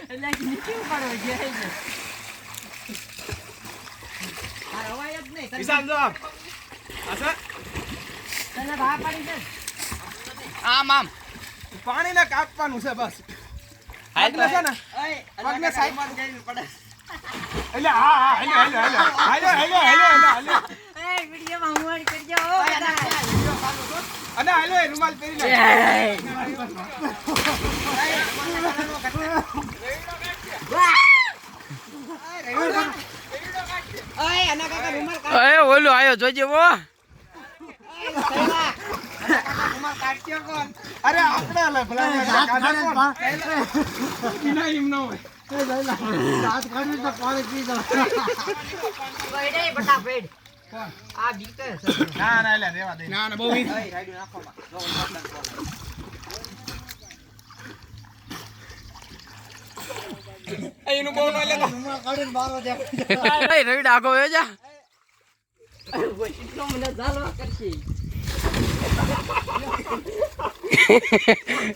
એટલે નીચે ઉપાડો જે છે આ રવાય જ નહીં વિશાલ જો આસા તને ભા પાડી છે આમ આમ પાણી ને કાપવાનું છે બસ હાલ છે ને પગને સાઈડ માં ગઈ પડે એટલે હા હાલો એ વિડિયો માં હું કરજો ઓ અને હાલો રૂમાલ પહેરી લે ઓય આના કાકા રૂમાલ કાઢ એ ઓલો આયો જોજે વો રૂમાલ કાઢ્યો કોણ અરે આપણે લે ભલા કાઢો કોણ કિના એમ ન હોય દાંત કાઢી તો પાણી પી દો બેડે બટા બેડ કોણ આ બીતે ના લે રેવા દે ના બહુ ઈ રાઈડ નાખો એનું બહુ ન લેતો રૂમાલ કાઢીને બારો દે એ રવિ ડાકો હે જા એટલો મને ઝાલવા કરશે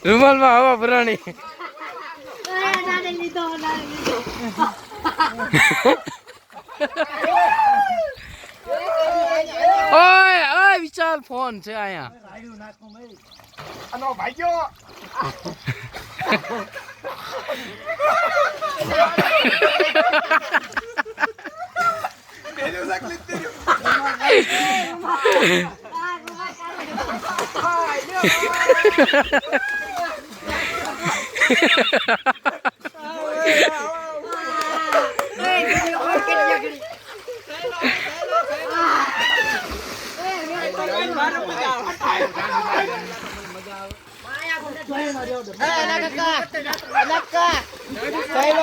રૂમાલમાં હવા ભરાણી નાને લીધો ઓય ઓય વિશાલ ફોન છે આયા અનો ભાઈઓ મેરે સાકલી તેરી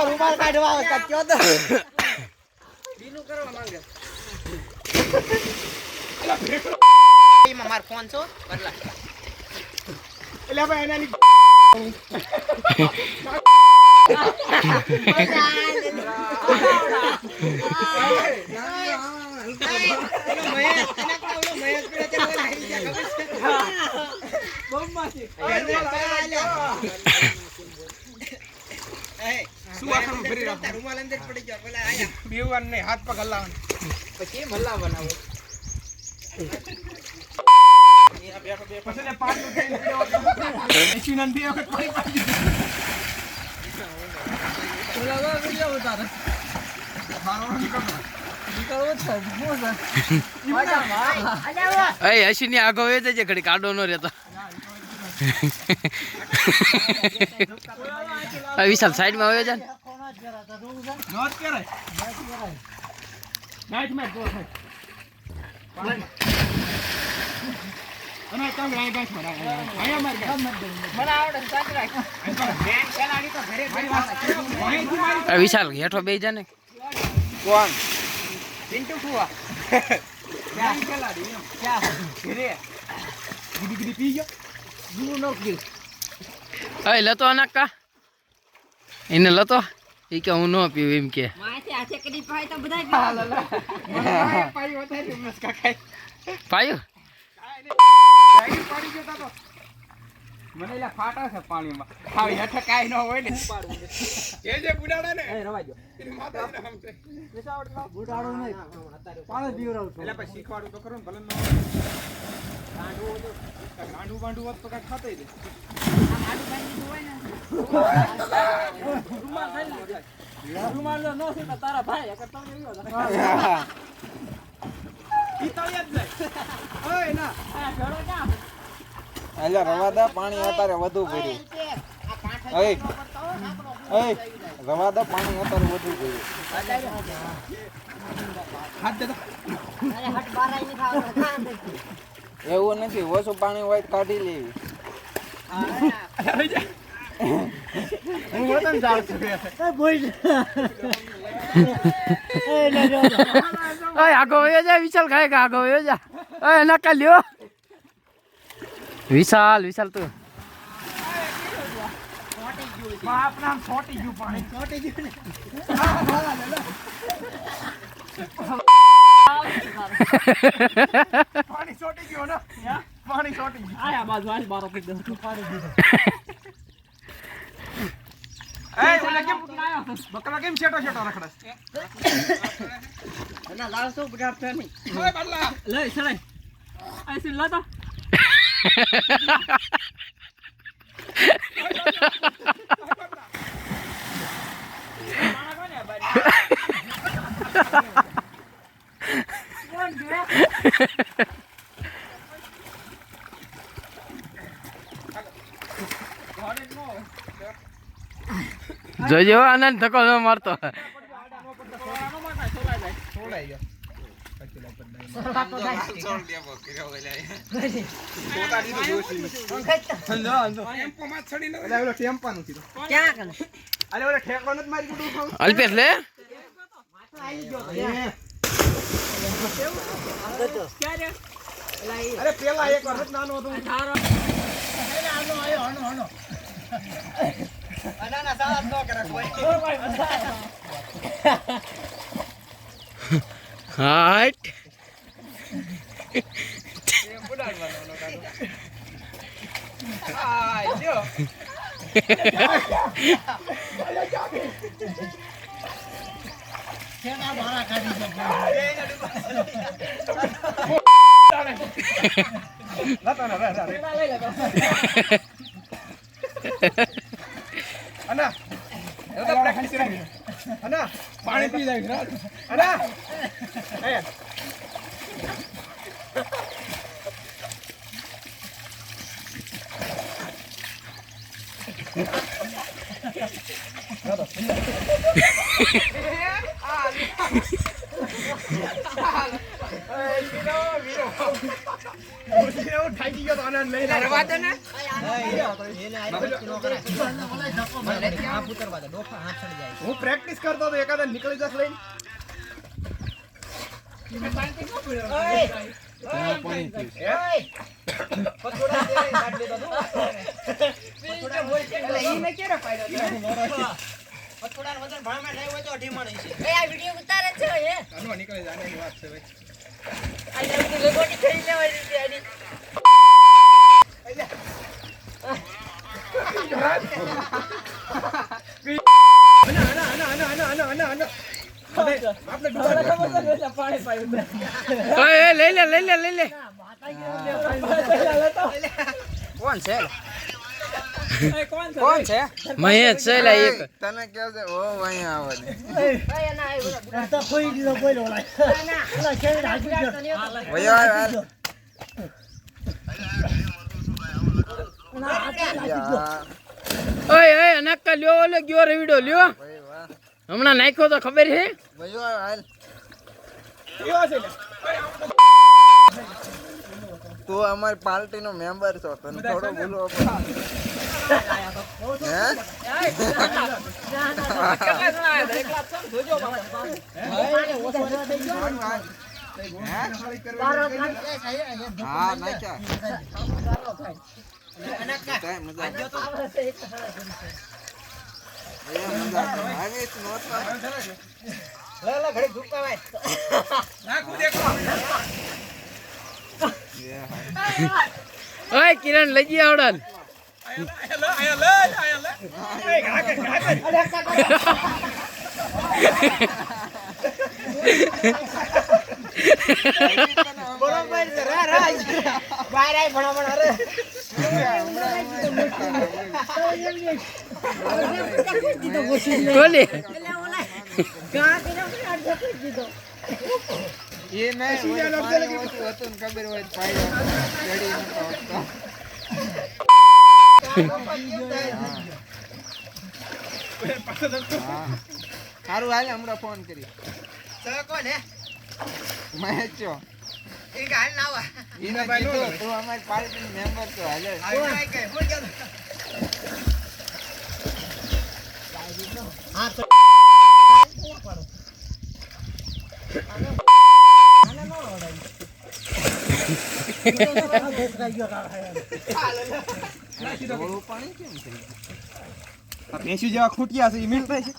રૂમાલ કાઢવા કચ્યો તો બીનું કરવા માંગે એમાં માર ફોન છો બદલા એટલે ભાઈ એનાની રૂમાલ અંદર પડી ગયો પેલા આયા બેવન ને હાથ પગ હલાવન પછી મલ્લા બનાવો પછી ને પાટ નું થઈને પીવો એસી નન બે વખત પાણી પાડી ઓલા વિડિયો ઉતાર મારો નીકળો નીકળવો છે મોજા મજા માં એ હસીની આગો હે છે ઘડી કાઢો ન રહેતો વિશાલ સાઈડમાં આવ્યો છે ને નોટ કરે નાઈટ મેચ ગો છે અને કામ રાઈ બેઠ મરા આયા માર ગયા મને આવડે સાચ રાખ બેન ખેલાડી તો ઘરે ઘરે વિશાલ હેઠો બેહી જા ને કોણ પિન્ટુ ફુવા બેન ખેલાડી ક્યાં ઘરે ગીડી પી ગયો જીવ નો ગીલ એ લતો અનાકા એને લતો એ કે હું ન પીવું એમ કે માથે હાથે કરી પાય તો બધાય પાઈ વધારે મસ્ત કાકાઈ પાયું પાણી પડી ગયો તો મને એલા ફાટા છે પાણીમાં ખાવ હેઠે કાઈ ન હોય ને જે બુડાડા ને એ રવા દો એની માતાજીને હમ છે બુડાડો નહીં પાણી પીવરાવ તો એટલે પછી શીખવાડું તો ખરું ને ભલે ન ગાંડું બાંડું હોત તો કાંઈ ખાતે જ રૂમાલ નો છે તારા ભાઈ અગર તમે આવ્યો ઈ તળિયા જ જાય ઓય ના આ ઘરો ક્યાં એટલે રવાદા પાણી અત્યારે વધુ કર્યું રવાદા પાણી અત્યારે વધુ કર્યું હાથ દે તો અરે હટ બારાઈ ની થાવ તો કાં દે એવું નથી ઓછું પાણી હોય તો કાઢી લેવી અરે જા હું વતન જાઉં છું એ બોલ એ લે જો ઓય આગો વયો જા વિશાલ ખાય કે આગો વયો જા ઓય નકા લ્યો વિશાલ તું બાપ નામ છોટી ગયું પાણી છોટી ગયું ને પાણી છોટી ગયું ને પાણી છોટી ગયું આયા બાજુ આજ બારો પી દઉં પાણી દીધો ઓલા કેમ બકરા કેમ છેટો છેટો રખડસ ના લાવ તો બગાડતો નહીં ઓય બદલા લઈ સડાઈ આ સી લાતો જોજો આનંદ ધક્કો ન મારતો છોડાઈ ગયો ટેમ્પો માં ચડીને ઓલો ટેમ્પાનું કીધું ક્યાં કને અરે ઓલે ઠેકો નથી મારી ગુડું અલ્પેશ લે અરે પેલા એક વખત નાનો હતો અનાના સાથ ન કરે કોઈ હાટ આ લ્યો કેના મારા કાઢી દે અના એ તો પ્રેક્ટિસ કરી અના પાણી પી જાય અના એ હું પ્રેક્ટિસ કરતો તો એકાદ નીકળી જશ લઈને નીકળી જાય વાત છે ઓય લઈ લે લઈ લે લઈ લે કોણ છે મહેશ છે લા એક તને કે છે ઓ અહીંયા આવે ને વયો હાલ ઓય ઓય અનાકા લ્યો ઓલે ગયો રવિડો લ્યો ભાઈ વાહ હમણાં નાખ્યો તો ખબર છે વયો હાલ તું અમારી પાર્ટી નો મેમ્બર છો તને થોડો બોલવો પડે હા નાખ્યા મજા આવી નહોતા ઓય કિરણ લઈ જી આવડન કોલી એ નહીં હતું ખબર હોય ચડી નતો સારું હાલ હમણાં ફોન કરી મહેશ છો એને કીધું તું અમારી પાર્ટી મેમ્બર છો હાલે પાણી કેમ થઈ ભેંસી જેવા ખૂટ્યા છે ઈ મિલતા છે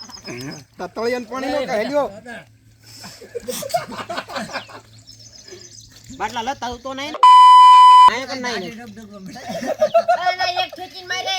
તળિયાન પાણી નો કહેલ્યો બાટલા લતા તો નહીં આયા કર નહીં એક છોકરી મારે